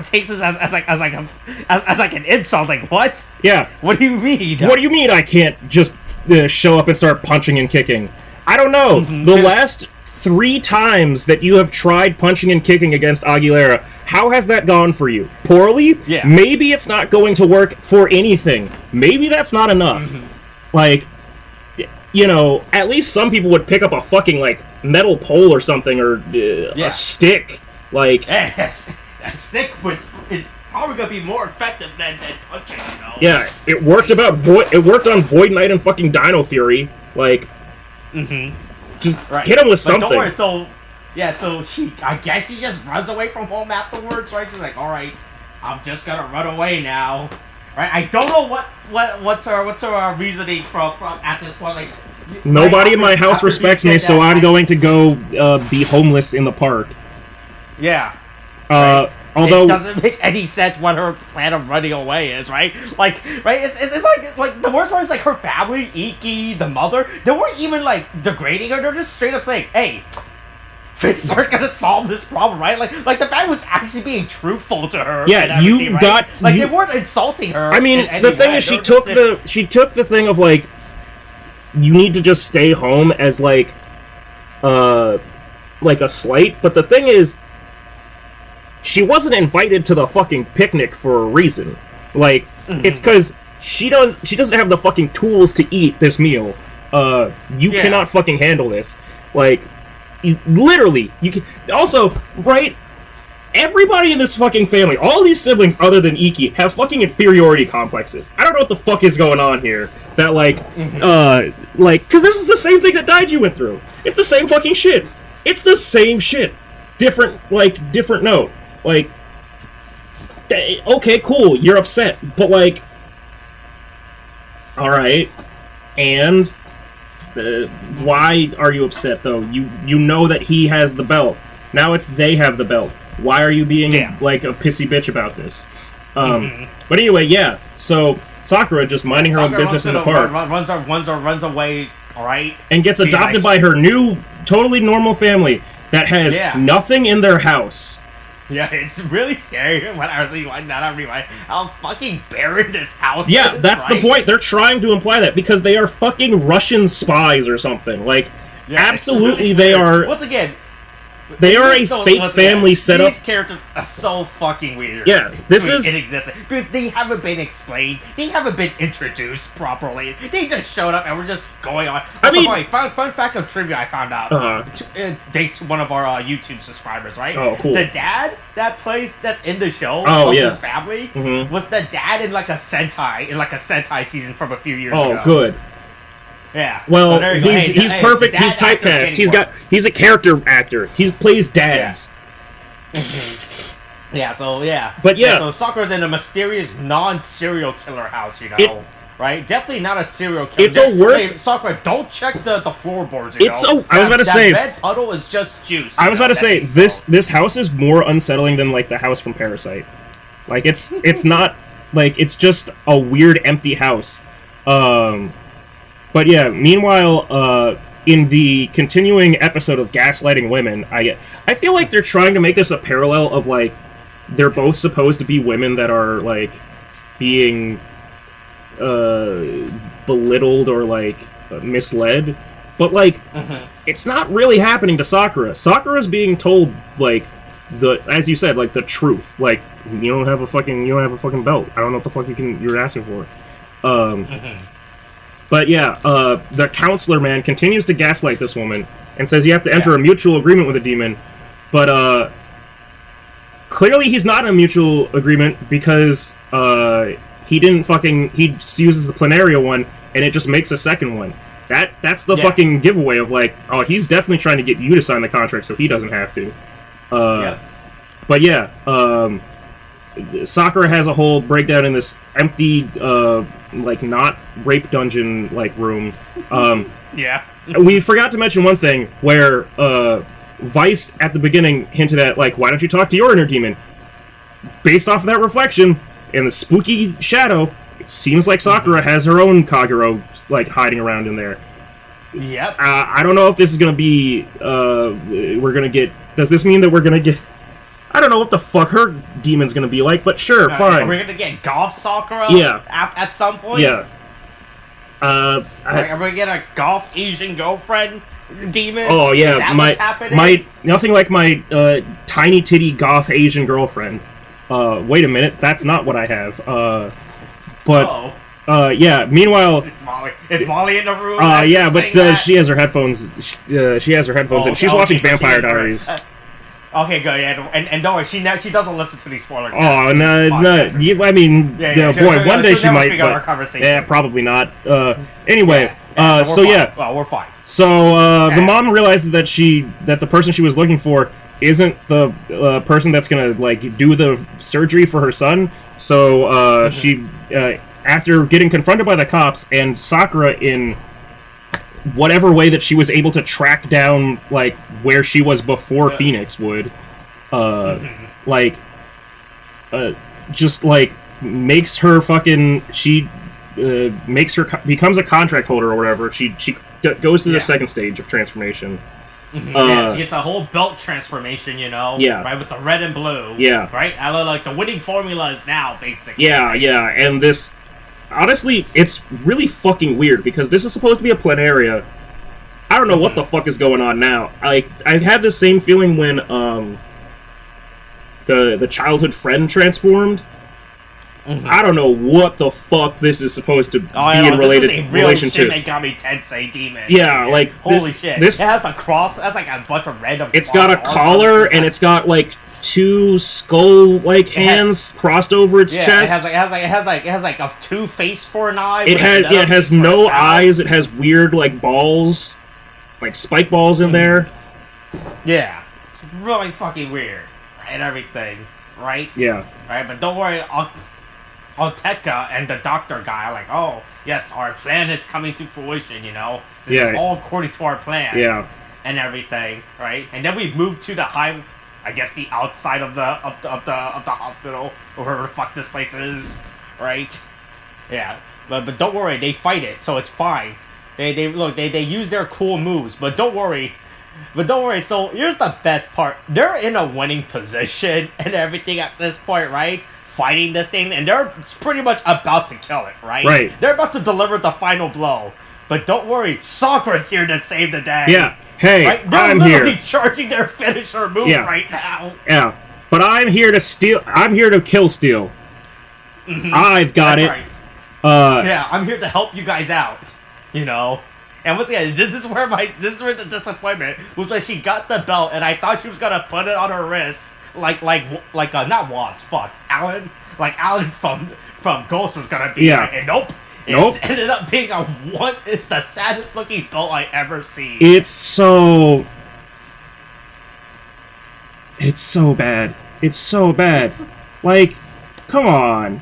takes this as an insult. What? Yeah. What do you mean? What do you mean I can't just show up and start punching and kicking? I don't know. The last 3 times that you have tried punching and kicking against Aguilera, how has that gone for you? Poorly? Yeah. Maybe it's not going to work for anything. Maybe that's not enough. You know, at least some people would pick up a fucking metal pole or something, or a stick. A stick is probably gonna be more effective than punching, you know? Yeah, it worked it worked on Void Knight and fucking Dino Fury. Just hit him with something. Don't worry, I guess she just runs away from home afterwards, right? She's alright, I'm just gonna run away now. Right? I don't know what's her reasoning from at this point. Nobody in my house respects me, so I'm going to go be homeless in the park. Yeah. Although it doesn't make any sense what her plan of running away is, right? Right? It's like the worst part is her family, Iki, the mother. They weren't even degrading her. They're just straight up saying, "Hey, fists aren't gonna solve this problem, right?" Like the family was actually being truthful to her. Yeah, you right? got they weren't insulting her. I mean, the thing is, she took the thing of you need to just stay home as a slight, but the thing is, she wasn't invited to the fucking picnic for a reason. It's because she doesn't have the fucking tools to eat this meal. You cannot fucking handle this. You can also, right? Everybody in this fucking family, all these siblings other than Iki, have fucking inferiority complexes. I don't know what the fuck is going on here. That because this is the same thing that Daiji went through. It's the same fucking shit. It's the same shit. Different note. Okay, cool, you're upset, but alright, and why are you upset, though? You know that he has the belt. Now they have the belt. Why are you being, a pissy bitch about this? But anyway, yeah, so Sakura just minding her own business in the park. Runs away, alright? And gets adopted by her new, totally normal family that has nothing in their house. Yeah, it's really scary when I was rewinding that. I rewind how fucking barren this house is, that's right? the point. They're trying to imply that because they are fucking Russian spies or something. Absolutely, really they are. Once again, They are a So, fake listen, family setup. These characters are so fucking weird. Yeah, this to is- in existence because they haven't been explained. They haven't been introduced properly. They just showed up and we're just going on. I mean- sorry, fun fact of trivia I found out. Thanks to one of our YouTube subscribers, right? Oh, cool. The dad that's in the show Oh, of yeah. his family Mhm. was the dad in like a Sentai season from a few years Oh, ago. good. Yeah. Well, So there you go. he's Hey, perfect. dad He's actor typecast. anyway. He's a character actor. He plays dads. Yeah, so yeah. But yeah. So Sakura's in a mysterious non-serial killer house, you know. It- right? Definitely not a serial killer. It's a worse- Hey, Sakura, don't check the floorboards, you It's know. so- I was about to that say- red puddle is just juice. I was about to say this. this house is more unsettling than like the house from Parasite. Like it's not like it's just a weird empty house. But yeah, meanwhile, in the continuing episode of Gaslighting Women, I feel like they're trying to make us a parallel of like they're both supposed to be women that are like being belittled or like misled, but like it's not really happening to Sakura. Sakura's being told like as you said, like the truth. Like you don't have a fucking belt. I don't know what the fuck you're asking for. But yeah, the counselor man continues to gaslight this woman and says you have to enter a mutual agreement with a demon, but clearly he's not in a mutual agreement because he just uses the Planaria one and it just makes a second one. That's the fucking giveaway of like, oh, he's definitely trying to get you to sign the contract so he doesn't have to. But yeah, Sakura has a whole breakdown in this empty, like not rape dungeon like room. We forgot to mention one thing where Vice at the beginning hinted at like, why don't you talk to your inner demon? Based off of that reflection and the spooky shadow, it seems like Sakura has her own Kagero like hiding around in there. Yep. I don't know if this is gonna be. We're gonna get. Does this mean that we're gonna get? I don't know what the fuck her demon's gonna be like, but sure, fine. We're gonna get Golf Sakura. Yeah. At some point. Yeah. Are we gonna get a Golf Asian girlfriend demon? Oh yeah, Is that what's happening? my nothing like my tiny titty goth Asian girlfriend. Wait a minute, that's not what I have. But yeah. Meanwhile, is Molly in the room? yeah, but she has her headphones. She has her headphones and she's watching Vampire Diaries. Okay, good. Yeah, and don't worry, she doesn't listen to these spoilers. Oh no! I mean, boy, one day she might. But, yeah, probably not. Anyway, so yeah. Well, we're fine. So the mom realizes that the person she was looking for isn't the person that's gonna like do the surgery for her son. So she, after getting confronted by the cops and Sakura in whatever way that she was able to track down like where she was before Phoenix would, just like makes her fucking becomes a contract holder or whatever. She goes to the second stage of transformation. She gets a whole belt transformation, you know. Yeah. Right, with the red and blue. Yeah. Right? I love like the winning formula is now basically. Yeah, and this. Honestly, it's really fucking weird because this is supposed to be a Planaria. I don't know what the fuck is going on now. I've had the same feeling when the childhood friend transformed. I don't know what the fuck this is supposed to be in relation to. They got me Tensei demon. Yeah, like holy shit. It has a cross. It has like a bunch of random. It's got a collar and it's got like two skull-like hands crossed over its chest. It has like a two face for an eye. It has no eyes. It has weird like balls, like spike balls in there. Yeah, it's really fucking weird, and everything, right? Yeah. Right, but don't worry, Alteka and the doctor guy are like, oh yes, our plan is coming to fruition. You know, this is all according to our plan. Yeah. And everything, right? And then we move to the I guess the outside of the hospital, or wherever the fuck this place is, right? Yeah, but don't worry, they fight it, so it's fine. They use their cool moves, but don't worry. So here's the best part: they're in a winning position and everything at this point, right? Fighting this thing, and they're pretty much about to kill it, right? Right. They're about to deliver the final blow. But don't worry, Sakura's here to save the day. Yeah. Hey, Right? They're I'm literally here. charging their finisher move Yeah. right now. Yeah. But I'm here to steal. I'm here to kill Steel. I've got That's it. right. Yeah, I'm here to help you guys out. You know. And once again, this is where the disappointment was when she got the belt, and I thought she was gonna put it on her wrist, like not Watts, fuck, Alan, like Alan from Ghost was gonna be. Yeah. Right? And nope. It's ended up being it's the saddest looking belt I ever seen. It's so bad. It's so bad. Like, come on.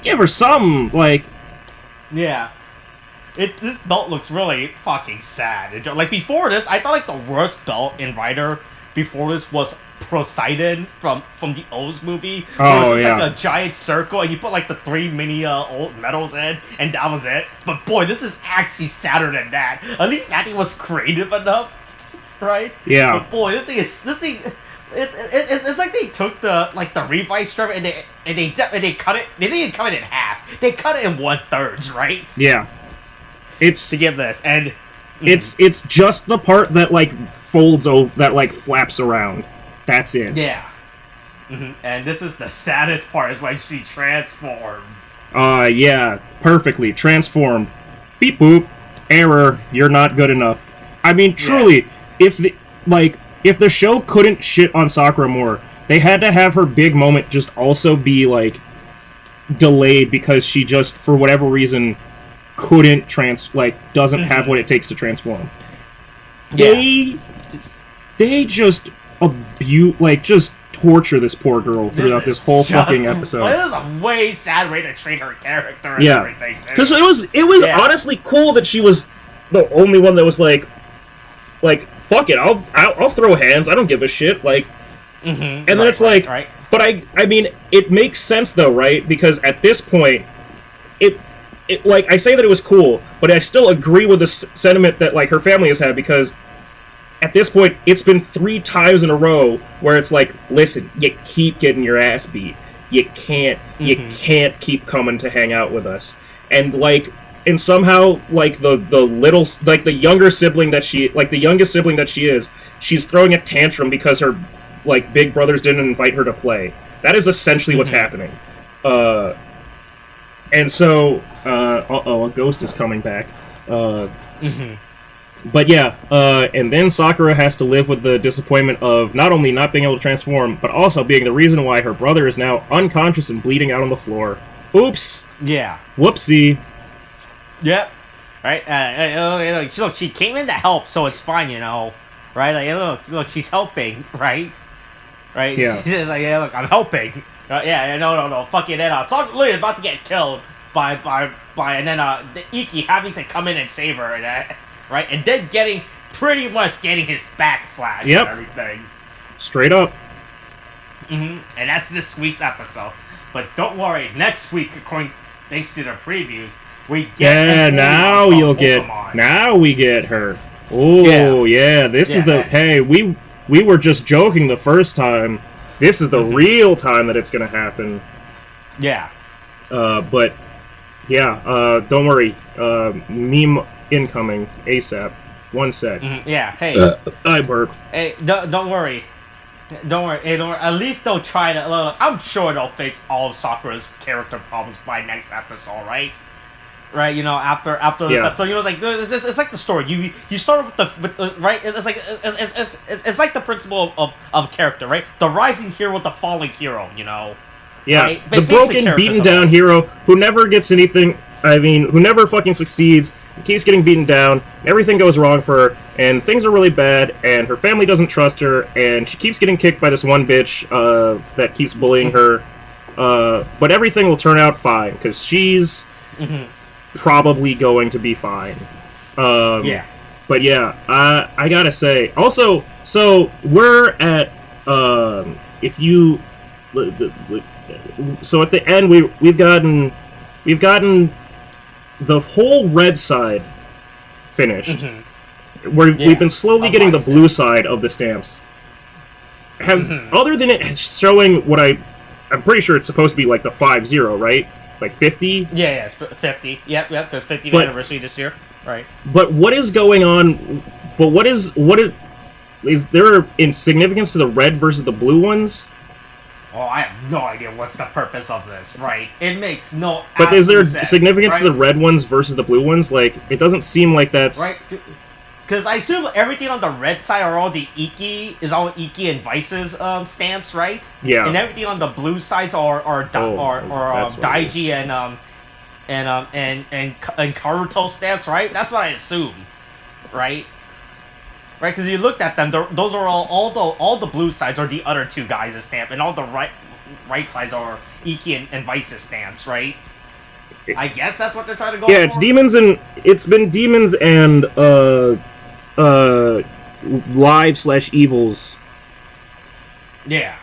Give her some, like... Yeah. This belt looks really fucking sad. Like, before this, I thought, like, the worst belt in Rider before this was Poseidon from the O's movie. Oh, where it's yeah. like a giant circle, and you put, like, the 3 mini old medals in, and that was it. But, boy, this is actually sadder than that. At least that thing was creative enough, right? Yeah. But, boy, this thing... It's like they took the Revice strip and they cut it. They didn't even cut it in half. They cut it in 1/3, right? Yeah. It's To give this, and it's just the part that like folds over, that like flaps around. That's it. yeah. And this is the saddest part, is when she transforms. Yeah, perfectly transformed. Beep boop. Error. You're not good enough. I mean, truly, if the show couldn't shit on Sakura more, they had to have her big moment just also be, like, delayed because she just, for whatever reason, couldn't doesn't have what it takes to transform. They just just torture this poor girl throughout this whole fucking episode. This is a way sad way to treat her character and Yeah. everything, too. Because it was honestly cool that she was the only one that was like, fuck it, I'll throw hands, I don't give a shit, like, and then it's like, right. but I mean, it makes sense though, right? Because at this point, it like, I say that it was cool, but I still agree with the sentiment that, like, her family has had, because at this point, it's been 3 times in a row where it's like, listen, you keep getting your ass beat, you can't keep coming to hang out with us, and like, and somehow, like, the little, like, the younger sibling that she, like, the youngest sibling that she is, she's throwing a tantrum because her, like, big brothers didn't invite her to play. That is essentially what's happening. And so, a ghost is coming back. But yeah, and then Sakura has to live with the disappointment of not only not being able to transform, but also being the reason why her brother is now unconscious and bleeding out on the floor. Oops! Yeah. Whoopsie. Yep. Right. Look, she came in to help, so it's fine, you know. Right. Like, look, she's helping, right? Right. Yeah. She's like, yeah, look, I'm helping. No. Fuck it. Then Sakura literally about to get killed by and then the Iki having to come in and save her, and right, and then pretty much getting his back slashed and everything. Straight up. And that's this week's episode. But don't worry, next week, thanks to the previews, we get now we get her. Oh yeah, this is the hey, we were just joking the first time. This is the real time that it's gonna happen. Yeah. But yeah, don't worry. Meme incoming ASAP. 1 sec. Yeah. Hey. I burped. Hey, don't worry. Don't worry. Hey, don't worry. At least they'll try to. I'm sure they'll fix all of Sakura's character problems by next episode, right? Right, you know, after this episode, you know, it's like the story. You start with the right. It's like the principle of character, right? The rising hero with the falling hero, you know. Yeah, right? the broken, beaten down hero who never gets anything. I mean, who never fucking succeeds. Keeps getting beaten down. Everything goes wrong for her, and things are really bad. And her family doesn't trust her, and she keeps getting kicked by this one bitch that keeps bullying her. But everything will turn out fine because she's. Probably going to be fine. Yeah. But yeah, I gotta say. Also, so we're at if you so at the end we've gotten the whole red side finished. We've been slowly getting the blue side of the stamps. Other than it showing what I'm pretty sure it's supposed to be like the 5-0, right? like 50. Yeah, it's 50. Yep, because 50th But- anniversary this year. Right. But what is going on? But is there insignificance to the red versus the blue ones? Oh, I have no idea what's the purpose of this, right? It makes no But is there absolute sense, significance right? to the red ones versus the blue ones? Like, it doesn't seem like that's... Right? Because I assume everything on the red side are all the Iki, and Vice's stamps, right? Yeah. And everything on the blue sides are that's what it Daiji and Karuto stamps, right? That's what I assume, right? Right, because you looked at them, those are all the blue sides are the other two guys' stamp, and all the right sides are Iki and Vice's stamps, right? I guess that's what they're trying to go for. Yeah, it's been demons and live/evils. Yeah,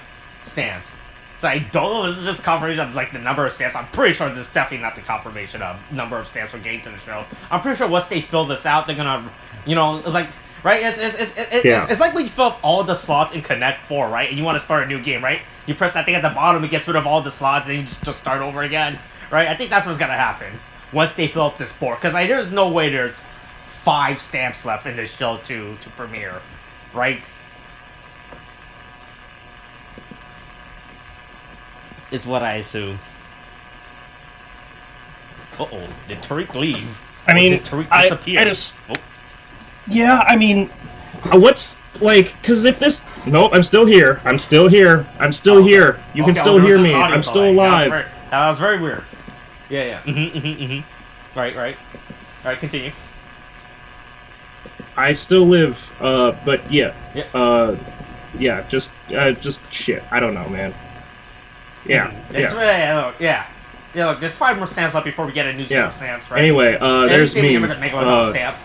stamps. So I don't know. This is just confirmation of like the number of stamps. I'm pretty sure this is definitely not the confirmation of number of stamps we're getting to the show. I'm pretty sure once they fill this out, they're gonna, it's like. Right, it's like when you fill up all the slots in Connect 4, right? And you want to start a new game, right? You press that thing at the bottom, it gets rid of all the slots, and you just start over again, right? I think that's what's gonna happen once they fill up this board, because there's no way there's 5 stamps left in this show to premiere, right? Is what I assume. Uh-oh, did Tariq leave? I mean, did Tariq disappear? Yeah, I mean, what's, like, because if this... Nope, I'm still here. I'm still here. You can still hear me. I'm still alive. That was very weird. Yeah. Right, continue. I still live, but yeah. Yeah. Just shit. I don't know, man. Yeah. Yeah, look, there's 5 more stamps left before we get a new set of stamps, right? Anyway, there's me. Remember to make one stamp.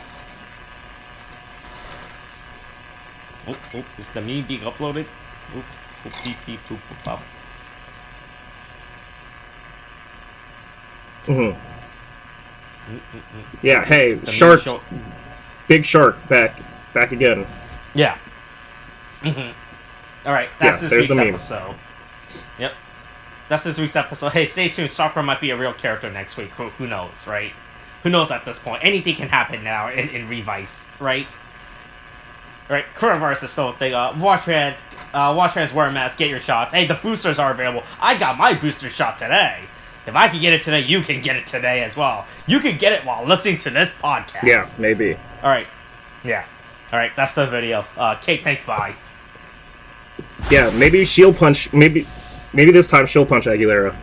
Oh, is the meme being uploaded? Beep, beep, boop, boop, bop. Yeah, hey, shark, big shark, back again. Yeah. Alright, that's this week's episode. Yep. That's this week's episode. Hey, stay tuned, Sakura might be a real character next week. Who knows, right? Who knows at this point? Anything can happen now in Revice, right? Right, coronavirus is still a thing. Wash hands, wear a mask, get your shots. Hey, the boosters are available. I got my booster shot today. If I can get it today, you can get it today as well. You can get it while listening to this podcast. Yeah, maybe. Alright. Yeah. Alright, that's the video. Kate, thanks, bye. Yeah, maybe she'll punch, maybe this time she'll punch Aguilera.